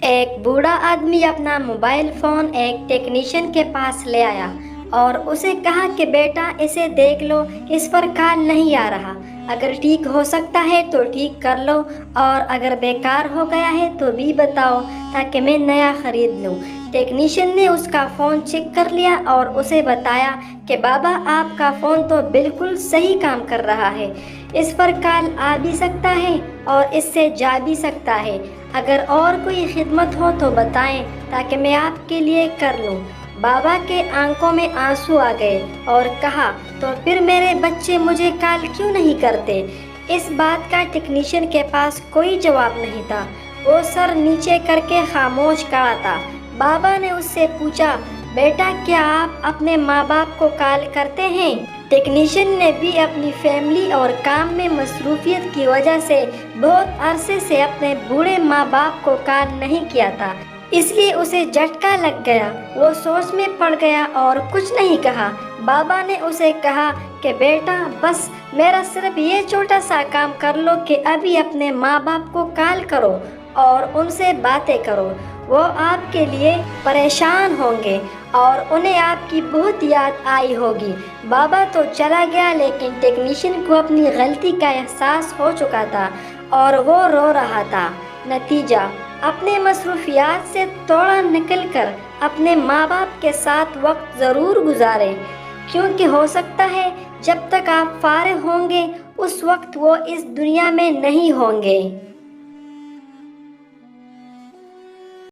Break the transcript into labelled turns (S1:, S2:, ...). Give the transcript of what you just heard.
S1: ایک بوڑھا آدمی اپنا موبائل فون ایک ٹیکنیشین کے پاس لے آیا اور اسے کہا کہ بیٹا اسے دیکھ لو، اس پر کال نہیں آ رہا، اگر ٹھیک ہو سکتا ہے تو ٹھیک کر لو اور اگر بیکار ہو گیا ہے تو بھی بتاؤ تاکہ میں نیا خرید لوں۔ ٹیکنیشین نے اس کا فون چیک کر لیا اور اسے بتایا کہ بابا آپ کا فون تو بالکل صحیح کام کر رہا ہے، اس پر کال آ بھی سکتا ہے اور اس سے جا بھی سکتا ہے، اگر اور کوئی خدمت ہو تو بتائیں تاکہ میں آپ کے لیے کر لوں۔ بابا کے آنکھوں میں آنسو آ گئے اور کہا تو پھر میرے بچے مجھے کال کیوں نہیں کرتے؟ اس بات کا ٹیکنیشین کے پاس کوئی جواب نہیں تھا، وہ سر نیچے کر کے خاموش کھڑا تھا۔ بابا نے اس سے پوچھا بیٹا کیا آپ اپنے ماں باپ کو کال کرتے ہیں؟ ٹیکنیشین نے بھی اپنی فیملی اور کام میں مصروفیت کی وجہ سے بہت عرصے سے اپنے بوڑھے ماں باپ کو کال نہیں کیا تھا، اس لیے اسے جھٹکا لگ گیا، وہ سوچ میں پڑ گیا اور کچھ نہیں کہا۔ بابا نے اسے کہا کہ بیٹا بس میرا صرف یہ چھوٹا سا کام کر لو کہ ابھی اپنے ماں باپ کو کال کرو اور ان سے باتیں کرو، وہ آپ کے لیے پریشان ہوں گے اور انہیں آپ کی بہت یاد آئی ہوگی۔ بابا تو چلا گیا لیکن ٹیکنیشین کو اپنی غلطی کا احساس ہو چکا تھا اور وہ رو رہا تھا۔ نتیجہ، اپنے مصروفیات سے تھوڑا نکل کر اپنے ماں باپ کے ساتھ وقت ضرور گزاریں، کیونکہ ہو سکتا ہے جب تک آپ فارغ ہوں گے اس وقت وہ اس دنیا میں نہیں ہوں گے۔